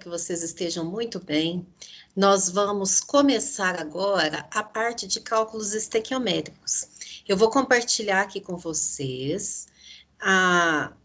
que vocês estejam muito bem. Nós vamos começar agora a parte de cálculos estequiométricos. Eu vou compartilhar aqui com vocês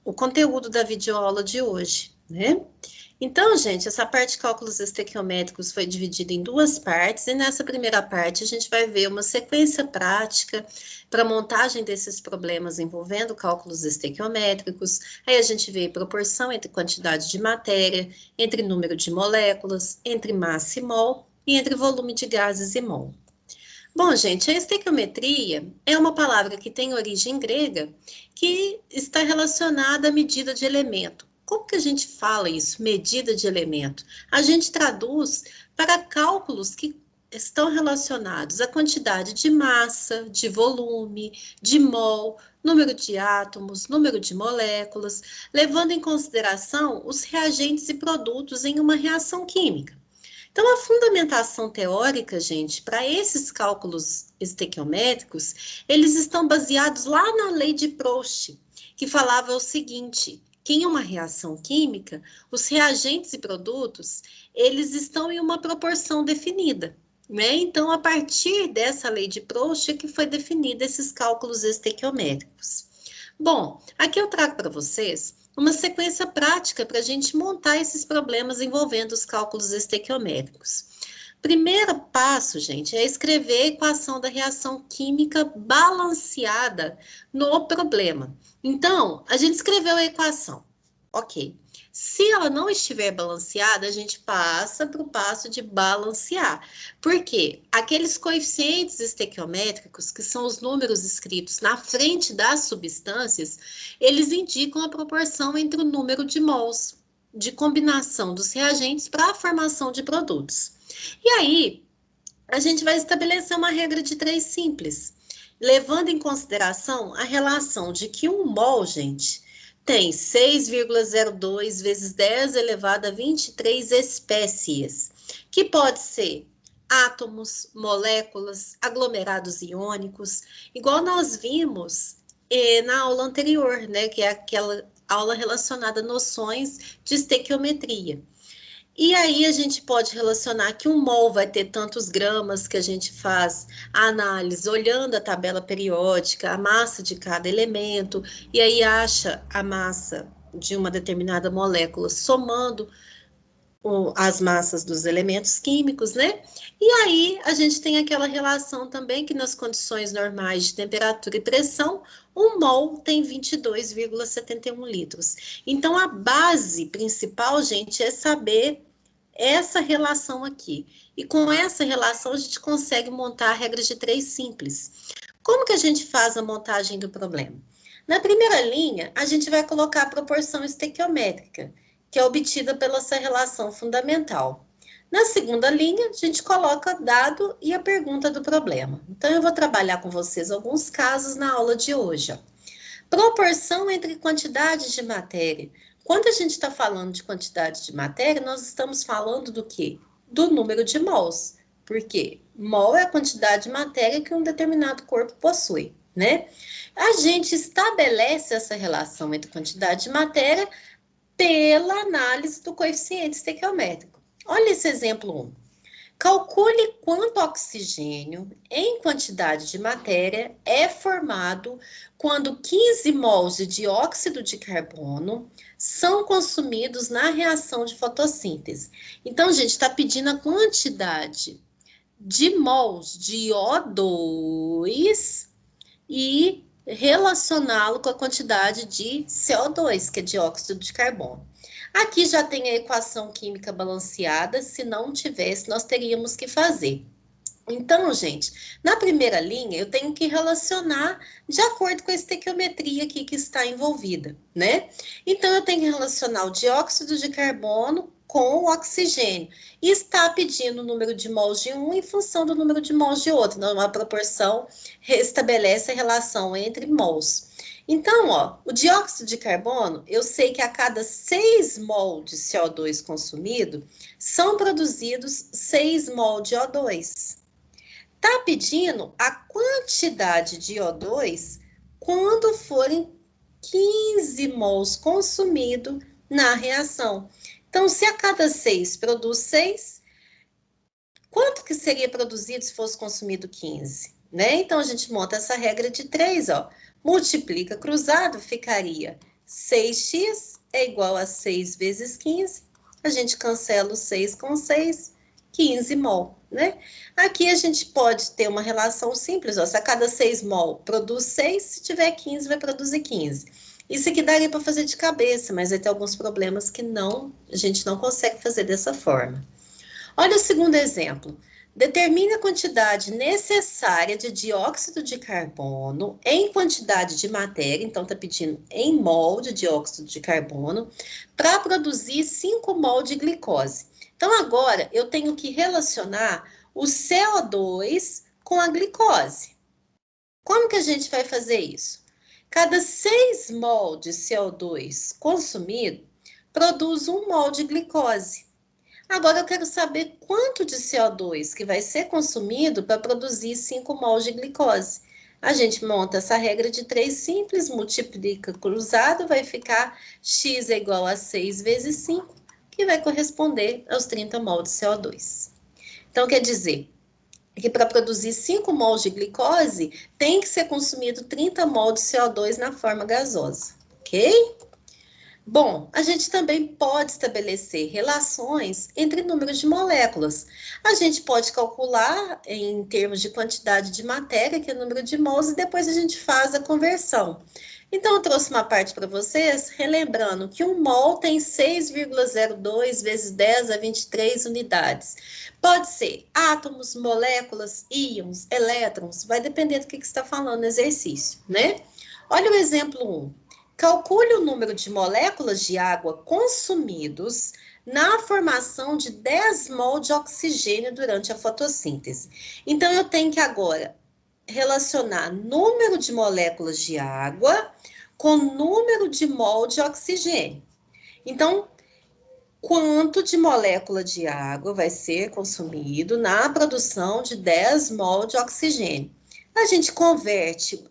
o conteúdo da videoaula de hoje, né? Então, gente, essa parte de cálculos estequiométricos foi dividida em duas partes, e nessa primeira parte a gente vai ver uma sequência prática para montagem desses problemas envolvendo cálculos estequiométricos. Aí a gente vê proporção entre quantidade de matéria, entre número de moléculas, entre massa e mol, e entre volume de gases e mol. Bom, gente, a estequiometria é uma palavra que tem origem grega, que está relacionada à medida de elemento. Como que a gente fala isso, medida de elemento? A gente traduz para cálculos que estão relacionados à quantidade de massa, de volume, de mol, número de átomos, número de moléculas, levando em consideração os reagentes e produtos em uma reação química. Então, a fundamentação teórica, gente, para esses cálculos estequiométricos, eles estão baseados lá na lei de Proust, que falava o seguinte: que em uma reação química, os reagentes e produtos, eles estão em uma proporção definida, né? Então, a partir dessa lei de Proust é que foi definida esses cálculos estequiométricos. Bom, aqui eu trago para vocês uma sequência prática para a gente montar esses problemas envolvendo os cálculos estequiométricos. Primeiro passo, gente, é escrever a equação da reação química balanceada no problema. Então, a gente escreveu a equação, ok. Se ela não estiver balanceada, a gente passa para o passo de balancear. Por quê? Aqueles coeficientes estequiométricos, que são os números escritos na frente das substâncias, eles indicam a proporção entre o número de mols de combinação dos reagentes para a formação de produtos. E aí, a gente vai estabelecer uma regra de 3 simples, levando em consideração a relação de que um mol, gente, tem 6,02 vezes 10 elevado a 23 espécies, que pode ser átomos, moléculas, aglomerados iônicos, igual nós vimos na aula anterior, né, que é aquela aula relacionada a noções de estequiometria. E aí a gente pode relacionar que um mol vai ter tantos gramas, que a gente faz a análise olhando a tabela periódica, a massa de cada elemento, e aí acha a massa de uma determinada molécula somando as massas dos elementos químicos, né? E aí a gente tem aquela relação também que nas condições normais de temperatura e pressão, um mol tem 22,71 litros. Então a base principal, gente, é saber essa relação aqui. E com essa relação a gente consegue montar a regra de 3 simples. Como que a gente faz a montagem do problema? Na primeira linha, a gente vai colocar a proporção estequiométrica, que é obtida pela essa relação fundamental. Na segunda linha, a gente coloca dado e a pergunta do problema. Então, eu vou trabalhar com vocês alguns casos na aula de hoje. Proporção entre quantidade de matéria. Quando a gente está falando de quantidade de matéria, nós estamos falando do quê? Do número de mols. Por quê? Mol é a quantidade de matéria que um determinado corpo possui, né? A gente estabelece essa relação entre quantidade de matéria pela análise do coeficiente estequiométrico. Olha esse exemplo 1. Calcule quanto oxigênio em quantidade de matéria é formado quando 15 mols de dióxido de carbono são consumidos na reação de fotossíntese. Então, gente, está pedindo a quantidade de mols de O2 e relacioná-lo com a quantidade de CO2, que é dióxido de carbono. Aqui já tem a equação química balanceada, se não tivesse, nós teríamos que fazer. Então, gente, na primeira linha, eu tenho que relacionar de acordo com a estequiometria aqui que está envolvida, né? Então, eu tenho que relacionar o dióxido de carbono com o oxigênio. E está pedindo o número de mols de um em função do número de mols de outro. Então, a proporção restabelece a relação entre mols. Então, ó, o dióxido de carbono, eu sei que a cada 6 mol de CO2 consumido, são produzidos 6 mol de O2. Tá pedindo a quantidade de O2 quando forem 15 mols consumido na reação. Então, se a cada 6 produz 6, quanto que seria produzido se fosse consumido 15? Né? Então, a gente monta essa regra de 3, ó. Multiplica cruzado, ficaria 6x é igual a 6 vezes 15. A gente cancela o 6 com 6, 15 mol, né? Aqui a gente pode ter uma relação simples, ó. Se a cada 6 mol produz 6, se tiver 15, vai produzir 15. Isso aqui daria para fazer de cabeça, mas vai ter alguns problemas que a gente não consegue fazer dessa forma. Olha o segundo exemplo. Determine a quantidade necessária de dióxido de carbono em quantidade de matéria, então está pedindo em mol de dióxido de carbono, para produzir 5 mol de glicose. Então, agora eu tenho que relacionar o CO2 com a glicose. Como que a gente vai fazer isso? Cada 6 mol de CO2 consumido, produz 1 mol de glicose. Agora eu quero saber quanto de CO2 que vai ser consumido para produzir 5 mols de glicose. A gente monta essa regra de 3 simples, multiplica cruzado, vai ficar x é igual a 6 vezes 5, que vai corresponder aos 30 mols de CO2. Então, quer dizer que para produzir 5 mols de glicose, tem que ser consumido 30 mols de CO2 na forma gasosa, ok? Bom, a gente também pode estabelecer relações entre números de moléculas. A gente pode calcular em termos de quantidade de matéria, que é o número de mols, e depois a gente faz a conversão. Então, eu trouxe uma parte para vocês, relembrando que um mol tem 6,02 vezes 10 a 23 unidades. Pode ser átomos, moléculas, íons, elétrons, vai depender do que você está falando no exercício, né? Olha o exemplo 1. Calcule o número de moléculas de água consumidos na formação de 10 mol de oxigênio durante a fotossíntese. Então, eu tenho que agora relacionar número de moléculas de água com número de mol de oxigênio. Então, quanto de molécula de água vai ser consumido na produção de 10 mol de oxigênio? A gente converte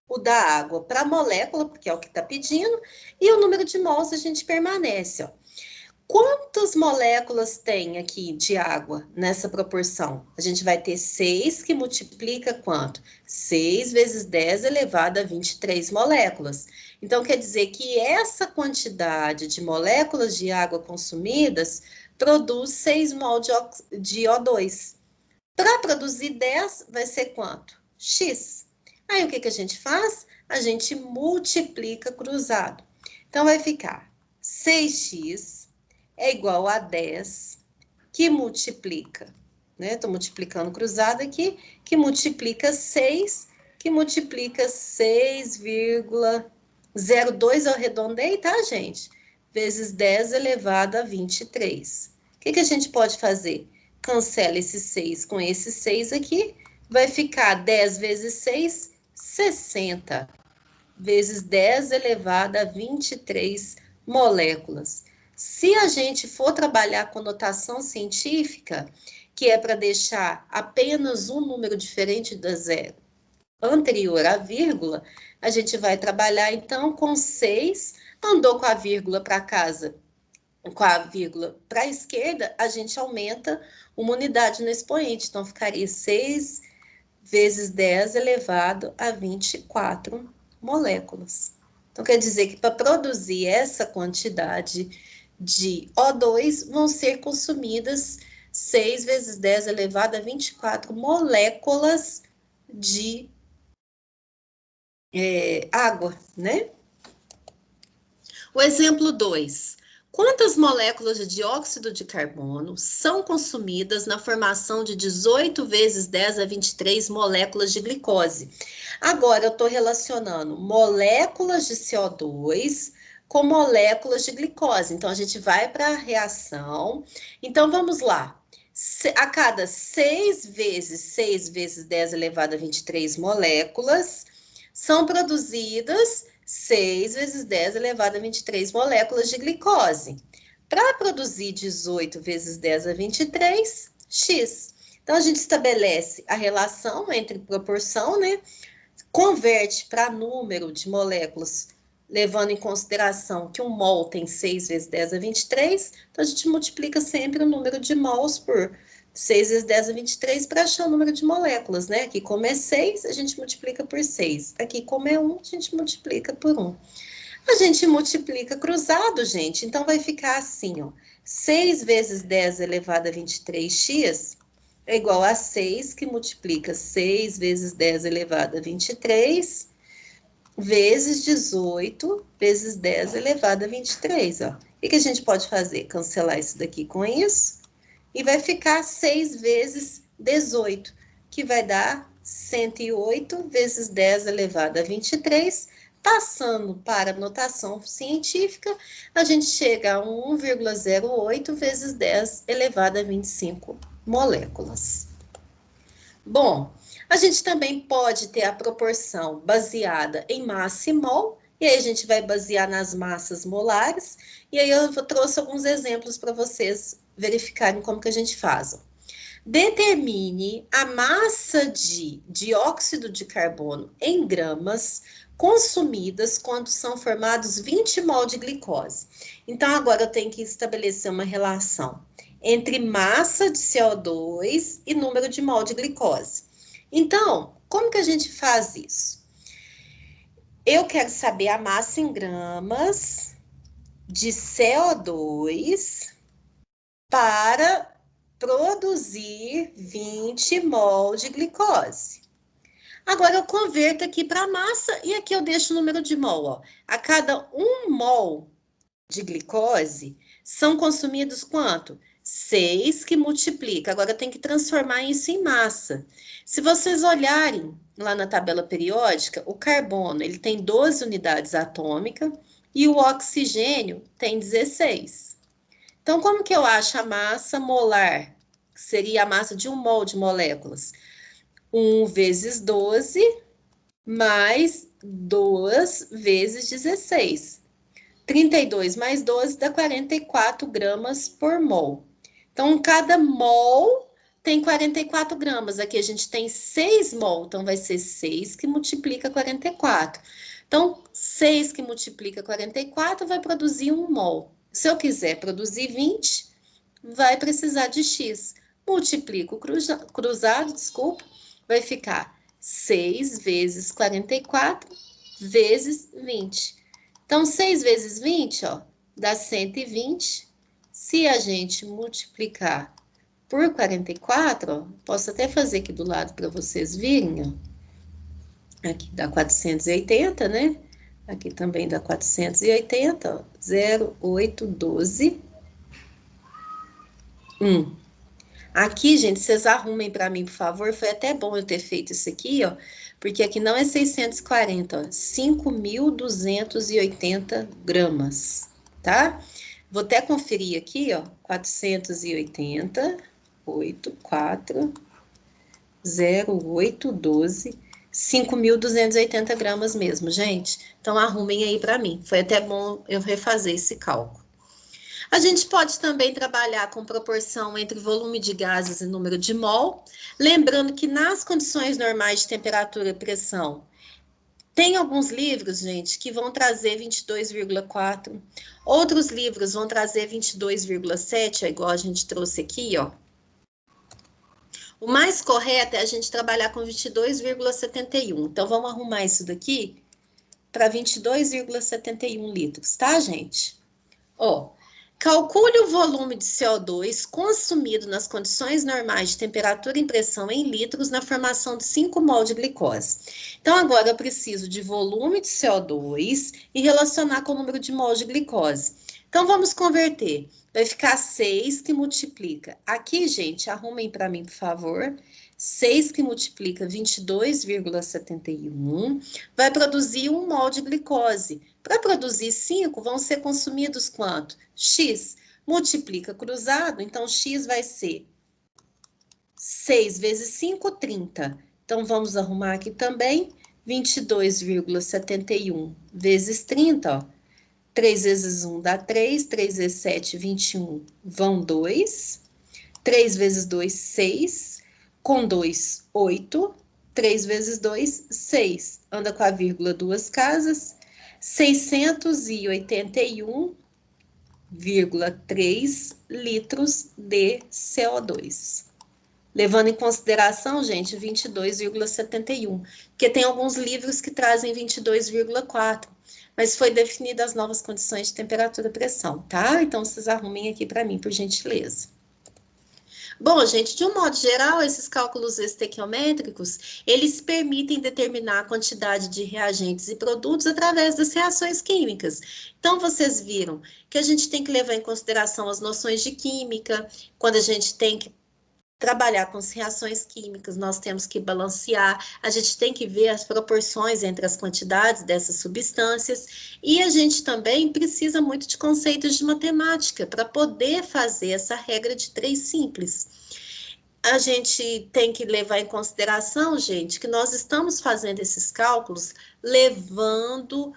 o da água para a molécula, porque é o que está pedindo, e o número de mols a gente permanece. Ó. Quantas moléculas tem aqui de água nessa proporção? A gente vai ter 6 que multiplica quanto? 6 vezes 10 elevado a 23 moléculas. Então, quer dizer que essa quantidade de moléculas de água consumidas produz 6 mol de O2. Para produzir 10, vai ser quanto? X. Aí, o que a gente faz? A gente multiplica cruzado. Então, vai ficar 6x é igual a 10, que multiplica, né? Estou multiplicando cruzado aqui, que multiplica 6, que multiplica 6,02, eu arredondei, tá, gente? Vezes 10 elevado a 23. O que a gente pode fazer? Cancela esse 6 com esse 6 aqui, vai ficar 10 vezes 6, 60, vezes 10 elevado a 23 moléculas. Se a gente for trabalhar com notação científica, que é para deixar apenas um número diferente da zero anterior à vírgula, a gente vai trabalhar então com 6, andou com a vírgula para casa, com a vírgula para a esquerda, a gente aumenta uma unidade no expoente, então ficaria 6 vezes 10 elevado a 24 moléculas. Então, quer dizer que para produzir essa quantidade de O2 vão ser consumidas 6 vezes 10 elevado a 24 moléculas de água, né? O exemplo 2. Quantas moléculas de dióxido de carbono são consumidas na formação de 18 vezes 10 a 23 moléculas de glicose? Agora, eu estou relacionando moléculas de CO2 com moléculas de glicose. Então, a gente vai para a reação. Então, vamos lá. A cada 6 vezes 10 elevado a 23 moléculas, são produzidas 6 vezes 10 elevado a 23 moléculas de glicose. Para produzir 18 vezes 10 a 23, X. Então, a gente estabelece a relação entre proporção, né? Converte para número de moléculas levando em consideração que um mol tem 6 vezes 10 a 23, então a gente multiplica sempre o número de mols por 6 vezes 10 a 23 para achar o número de moléculas, né? Aqui, como é 6, a gente multiplica por 6. Aqui, como é 1, a gente multiplica por 1. A gente multiplica cruzado, gente, então vai ficar assim, ó. 6 vezes 10 elevado a 23x é igual a 6, que multiplica 6 vezes 10 elevado a 23, vezes 18, vezes 10 elevado a 23, ó. O que a gente pode fazer? Cancelar isso daqui com isso, e vai ficar 6 vezes 18, que vai dar 108 vezes 10 elevado a 23. Passando para a notação científica, a gente chega a 1,08 vezes 10 elevado a 25 moléculas. Bom, a gente também pode ter a proporção baseada em massa e mol, e aí a gente vai basear nas massas molares, e aí eu trouxe alguns exemplos para vocês verificarem como que a gente faz. Determine a massa de dióxido de carbono em gramas consumidas quando são formados 20 mol de glicose. Então, agora eu tenho que estabelecer uma relação entre massa de CO2 e número de mol de glicose. Então, como que a gente faz isso? Eu quero saber a massa em gramas de CO2 para produzir 20 mol de glicose. Agora eu converto aqui para massa e aqui eu deixo o número de mol. Ó. A cada 1 mol de glicose são consumidos quanto? 6 que multiplica. Agora tem que transformar isso em massa. Se vocês olharem lá na tabela periódica, o carbono ele tem 12 unidades atômicas e o oxigênio tem 16. Então, como que eu acho a massa molar? Que seria a massa de 1 mol de moléculas. 1 vezes 12 mais 2 vezes 16. 32 mais 12 dá 44 gramas por mol. Então, cada mol tem 44 gramas. Aqui a gente tem 6 mol, então vai ser 6 que multiplica 44. Então, 6 que multiplica 44 vai produzir 1 mol. Se eu quiser produzir 20, vai precisar de X. Multiplico cruzado, desculpa, vai ficar 6 vezes 44 vezes 20. Então, 6 vezes 20, ó, dá 120. Se a gente multiplicar por 44, ó, posso até fazer aqui do lado para vocês verem, ó. Aqui dá 480, né? Aqui também dá 480, ó, 0,812. Aqui, gente, vocês arrumem para mim, por favor. Foi até bom eu ter feito isso aqui, ó, porque aqui não é 640, ó, 5.280 gramas, tá? Vou até conferir aqui, ó, 480, 84, 0,812, 5.280 gramas mesmo, gente. Então, arrumem aí para mim. Foi até bom eu refazer esse cálculo. A gente pode também trabalhar com proporção entre volume de gases e número de mol, lembrando que nas condições normais de temperatura e pressão, tem alguns livros, gente, que vão trazer 22,4, outros livros vão trazer 22,7, é igual a gente trouxe aqui, ó. O mais correto é a gente trabalhar com 22,71. Então, vamos arrumar isso daqui para 22,71 litros, tá, gente? Ó, calcule o volume de CO2 consumido nas condições normais de temperatura e pressão em litros na formação de 5 mol de glicose. Então, agora eu preciso de volume de CO2 e relacionar com o número de mol de glicose. Então, vamos converter. Vai ficar 6 que multiplica. Aqui, gente, arrumem para mim, por favor. 6 que multiplica 22,71 vai produzir 1 mol de glicose. Para produzir 5, vão ser consumidos quanto? X. Multiplica cruzado, então X vai ser 6 vezes 5, 30. Então, vamos arrumar aqui também 22,71 vezes 30, ó. 3 vezes 1 dá 3, 3 vezes 7, 21, vão 2. 3 vezes 2, 6. Com 2, 8. 3 vezes 2, 6. Anda com a vírgula duas casas. 681,3 litros de CO2. Levando em consideração, gente, 22,71, porque tem alguns livros que trazem 22,4, mas foi definida as novas condições de temperatura e pressão, tá? Então, vocês arrumem aqui para mim, por gentileza. Bom, gente, de um modo geral, esses cálculos estequiométricos, eles permitem determinar a quantidade de reagentes e produtos através das reações químicas. Então, vocês viram que a gente tem que levar em consideração as noções de química, quando a gente tem que trabalhar com as reações químicas, nós temos que balancear, a gente tem que ver as proporções entre as quantidades dessas substâncias, e a gente também precisa muito de conceitos de matemática para poder fazer essa regra de 3 simples. A gente tem que levar em consideração, gente, que nós estamos fazendo esses cálculos levando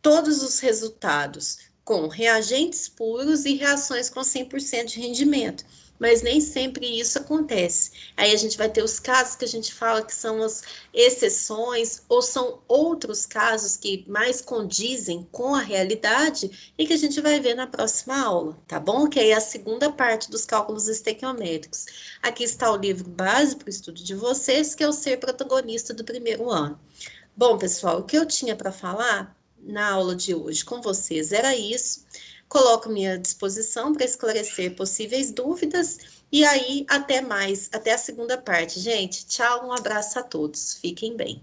todos os resultados com reagentes puros e reações com 100% de rendimento. Mas nem sempre isso acontece. Aí a gente vai ter os casos que a gente fala que são as exceções, ou são outros casos que mais condizem com a realidade e que a gente vai ver na próxima aula, tá bom? Que aí é a segunda parte dos cálculos estequiométricos. Aqui está o livro base para o estudo de vocês, que é o Ser Protagonista do primeiro ano. Bom, pessoal, o que eu tinha para falar na aula de hoje com vocês era isso. Coloco-me à disposição para esclarecer possíveis dúvidas. E aí, até mais, até a segunda parte. Gente, tchau, um abraço a todos. Fiquem bem.